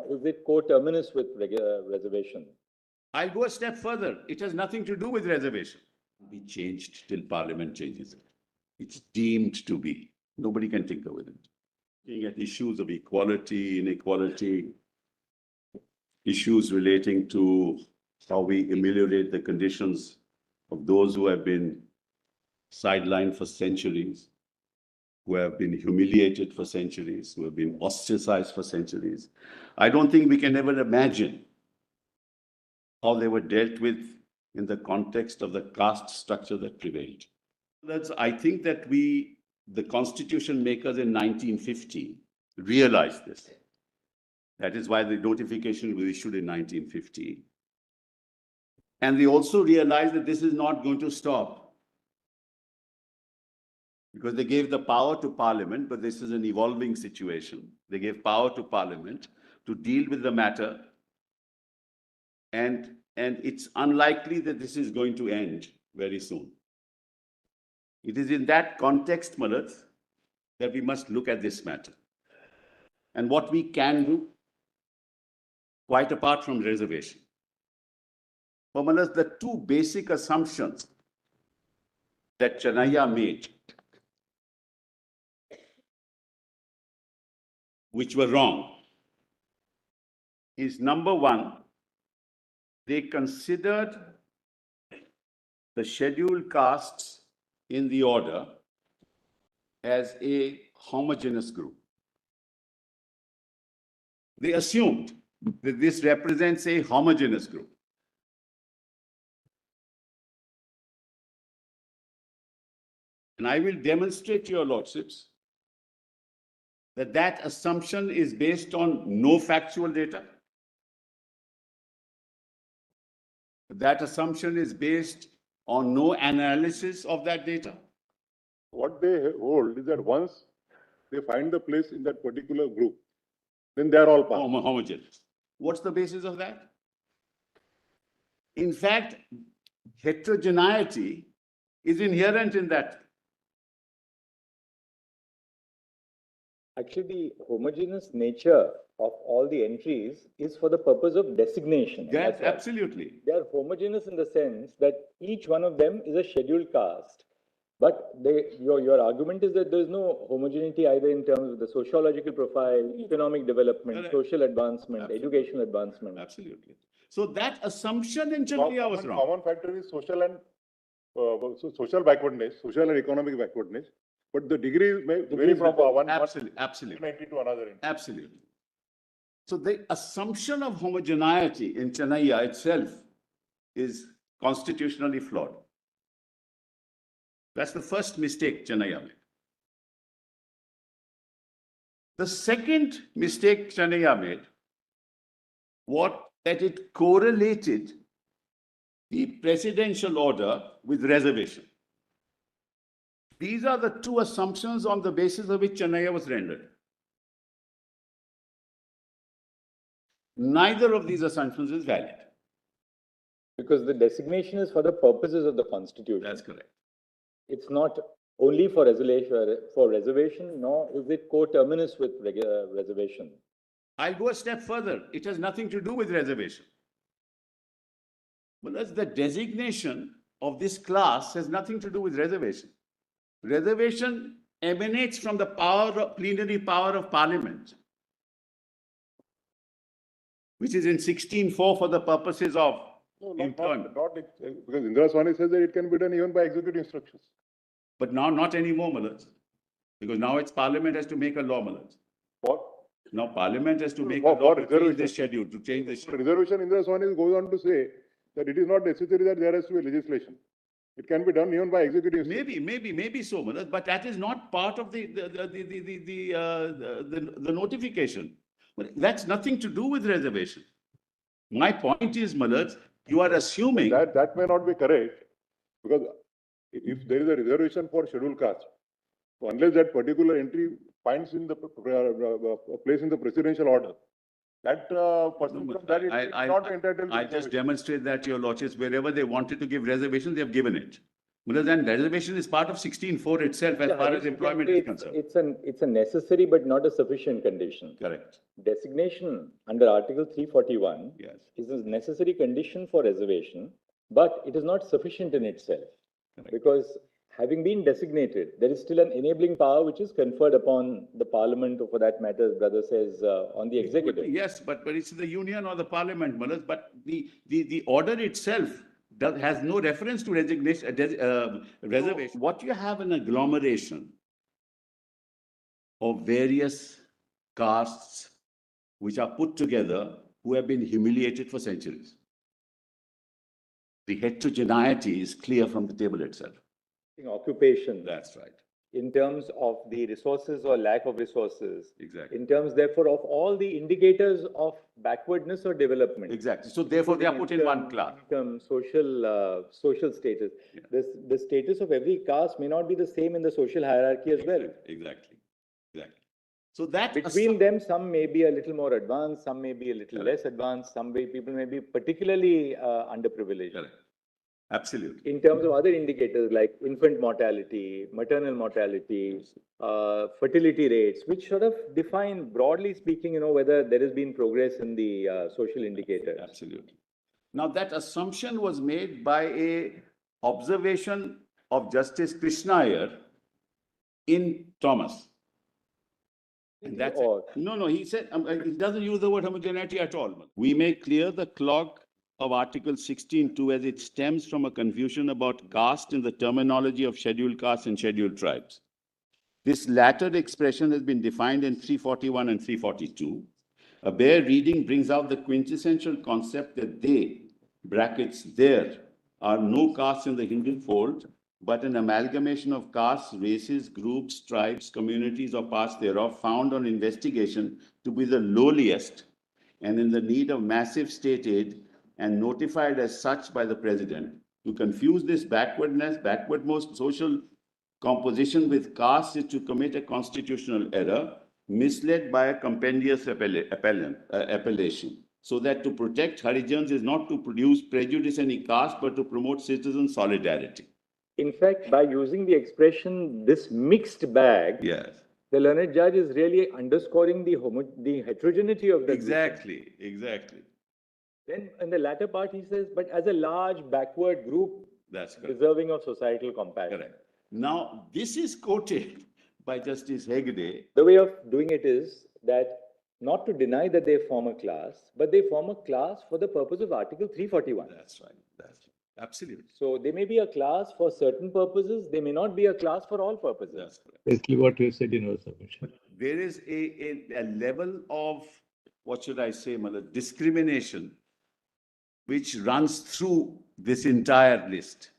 is it coterminous with reservation? I'll go a step further. It has nothing to do with reservation. Be changed till Parliament changes it. It's deemed to be. Nobody can tinker with it. Looking at issues of equality, inequality, issues relating to how we ameliorate the conditions of those who have been sidelined for centuries, who have been humiliated for centuries, who have been ostracized for centuries. I don't think we can ever imagine how they were dealt with in the context of the caste structure that prevailed. I think that the constitution makers in 1950 realized this. That is why the notification was issued in 1950. And they also realized that this is not going to stop, because they gave the power to Parliament, but this is an evolving situation. They gave power to Parliament to deal with the matter, and it's unlikely that this is going to end very soon. It is in that context, Malad, that we must look at this matter and what we can do, quite apart from reservation. For Malad, the two basic assumptions that Chanaya made, which were wrong, is number one, they considered the scheduled castes in the order as a homogeneous group. They assumed that this represents a homogeneous group. And I will demonstrate to your lordships that that assumption is based on no factual data. That assumption is based on no analysis of that data. What they hold is that once they find the place in that particular group, then they are all part. Homogeneous. What's the basis of that? In fact, heterogeneity is inherent in that. Actually, the homogeneous nature of all the entries is for the purpose of designation. Yes, absolutely. They are homogeneous in the sense that each one of them is a scheduled caste. But your argument is that there is no homogeneity either in terms of the sociological profile, economic development, Correct. Social advancement, Absolutely. Educational advancement. Absolutely. So that assumption in Chanaya was wrong. Common factor is social and social backwardness, social and economic backwardness. But the degree may vary from one Absolutely. entity to another entity. Absolutely. So the assumption of homogeneity in Chanaya itself is constitutionally flawed. That's the first mistake Chanaya made. The second mistake Chanaya made was that it correlated the presidential order with reservation. These are the two assumptions on the basis of which Chanaya was rendered. Neither of these assumptions is valid. Because the designation is for the purposes of the Constitution. That's correct. It's not only for reservation, nor is it coterminous with reservation. I'll go a step further. It has nothing to do with reservation. Well, that's the designation of this class has nothing to do with reservation. Reservation emanates from the plenary power of Parliament, which is in 16(4) for the purposes of employment. Because Indra Swani says that it can be done even by executive instructions. But now not anymore, Malaj. Because now it's Parliament has to make a law, Malaj. What? Now Parliament has to make a law to change the schedule, Reservation, Indra Swani goes on to say that it is not necessary that there has to be legislation. It can be done even by executive instructions. Maybe so, Malaj, but that is not part of the notification. But that's nothing to do with reservation. My point is, Malaj, you are assuming that may not be correct, because if there is a reservation for scheduled caste, so unless that particular entry finds in the place in the presidential order, that person that it is not entitled to I just demonstrate that to your lordships, wherever they wanted to give reservation, they have given it. Well, then reservation is part of 16.4 itself as Yeah, far as employment is concerned. It's a necessary but not a sufficient condition. Correct. Designation under Article 341 Yes. is a necessary condition for reservation, but it is not sufficient in itself. Correct. Because having been designated, there is still an enabling power which is conferred upon the parliament, or for that matter, as brother says, on the executive. Yes, but it's the union or the parliament, Malas, but the order itself has no reference to resignation, reservation. So what you have an agglomeration of various castes which are put together who have been humiliated for centuries. The heterogeneity is clear from the table itself. Occupation. That's right. In terms of the resources or lack of resources. Exactly. In terms, therefore, of all the indicators of backwardness or development. Exactly. So therefore, they are put in one class. Social status. Yeah. The status of every caste may not be the same in the social hierarchy as well. Exactly. So that between them, some may be a little more advanced, some may be a little less advanced, people may be particularly underprivileged. Correct. Absolutely. In terms of other indicators like infant mortality, maternal mortality, fertility rates, which sort of define, broadly speaking, whether there has been progress in the social indicators. Absolutely. Now that assumption was made by a observation of Justice Krishna Iyer in Thomas. And that's no, he said, he doesn't use the word homogeneity at all. We make clear the clog of Article 16.2 as it stems from a confusion about caste in the terminology of scheduled castes and scheduled tribes. This latter expression has been defined in 341 and 342. A bare reading brings out the quintessential concept that there are no castes in the Hindu fold, but an amalgamation of castes, races, groups, tribes, communities, or parts thereof found on investigation to be the lowliest and in the need of massive state aid and notified as such by the president. To confuse this backwardmost social composition with caste is to commit a constitutional error, misled by a compendious appellation. So that to protect Harijans is not to produce prejudice any caste, but to promote citizen solidarity. In fact, by using the expression, this mixed bag, yes, the learned judge is really underscoring the heterogeneity of the Exactly. Then in the latter part, he says, but as a large backward group, That's correct. deserving of societal compassion. Correct. Now, this is quoted by Justice Hegde. The way of doing it is that not to deny that they form a class, but they form a class for the purpose of Article 341. That's right. Absolutely. So they may be a class for certain purposes, they may not be a class for all purposes. That's correct. Basically what you said in your submission. There is a level of, what should I say, discrimination, which runs through this entire list.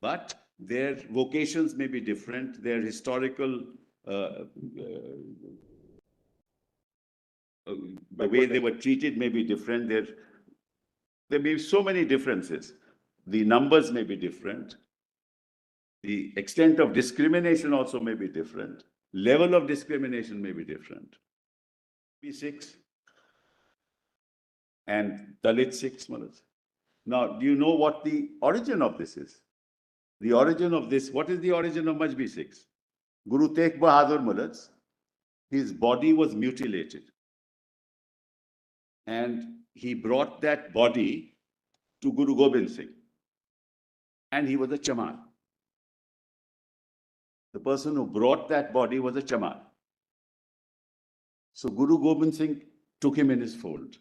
But their vocations may be different, their historical, the way they were treated may be different, there may be so many differences. The numbers may be different. The extent of discrimination also may be different. Level of discrimination may be different. P6 and Dalit 6, Malas. Now, do you know what the origin of this is? The origin of this, what is the origin of Majbi 6? Guru Tegh Bahadur Malas, his body was mutilated. And he brought that body to Guru Gobind Singh. And he was a chamar. The person who brought that body was a chamar. So Guru Gobind Singh took him in his fold.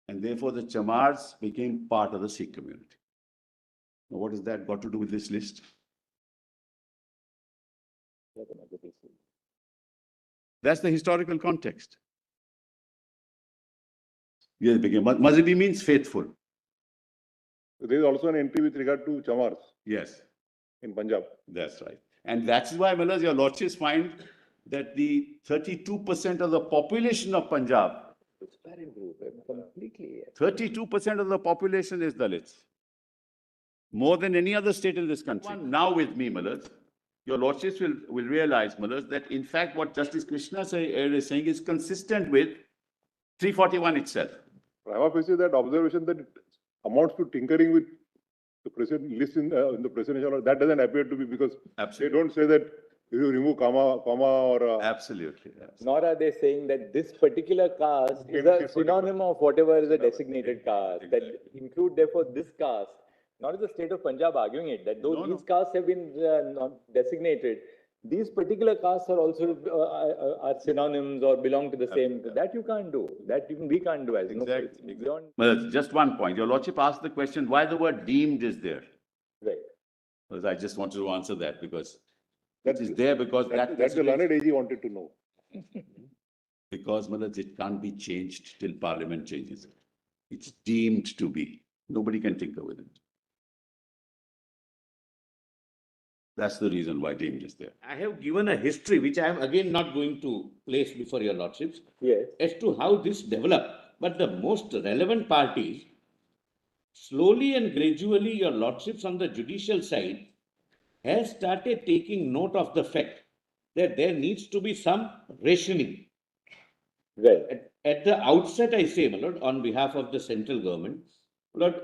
And therefore the chamars became part of the Sikh community. Now what has that got to do with this list? That's the historical context. Yes, Mazhabi means faithful. There is also an entry with regard to chamars. Yes. In Punjab. That's right. And that's why, Malas, your lordships find that the 32% of the population of Punjab, 32% of the population is Dalits. More than any other state in this country. Now with me, Malas, your lordships will realize, Malas, that in fact what Justice Krishna is saying is consistent with 341 itself. Prima facie that observation that it amounts to tinkering with the president list in the presidential order, that doesn't appear to be, because they Absolutely. don't say that if you remove comma or, Absolutely. Nor are they saying that this particular caste is Can- a can- synonym of whatever is a designated caste. That Exactly. include therefore this caste. Not is the state of Punjab arguing it, that though No, these no. castes have been not designated, these particular castes are also are synonyms or belong to the same. Absolutely. That you can't do. That even we can't do as Exactly, no, it's beyond. Well, just one point. Your Lordship asked the question, why the word deemed is there? Right. Because I just wanted to answer that because That- it is there because that the learned AG wanted to know. because Malaj, it can't be changed till Parliament changes it. It's deemed to be. Nobody can tinker with it. That's the reason why deemed is there. I have given a history, which I am again not going to place before your lordships, Yes. as to how this developed. But the most relevant part is, slowly and gradually, your lordships on the judicial side has started taking note of the fact that there needs to be some rationing. Right. At the outset, I say, my lord, on behalf of the central government, Lord,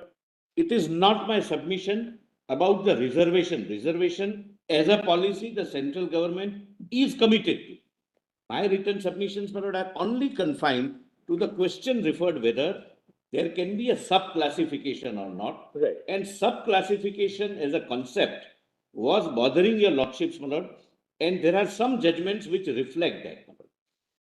it is not my submission about the reservation. Reservation as a policy, the central government is committed to. My written submissions, my lord, are only confined to the question referred whether there can be a sub-classification or not. Right. And sub-classification as a concept was bothering your lordships, my lord, and there are some judgments which reflect that.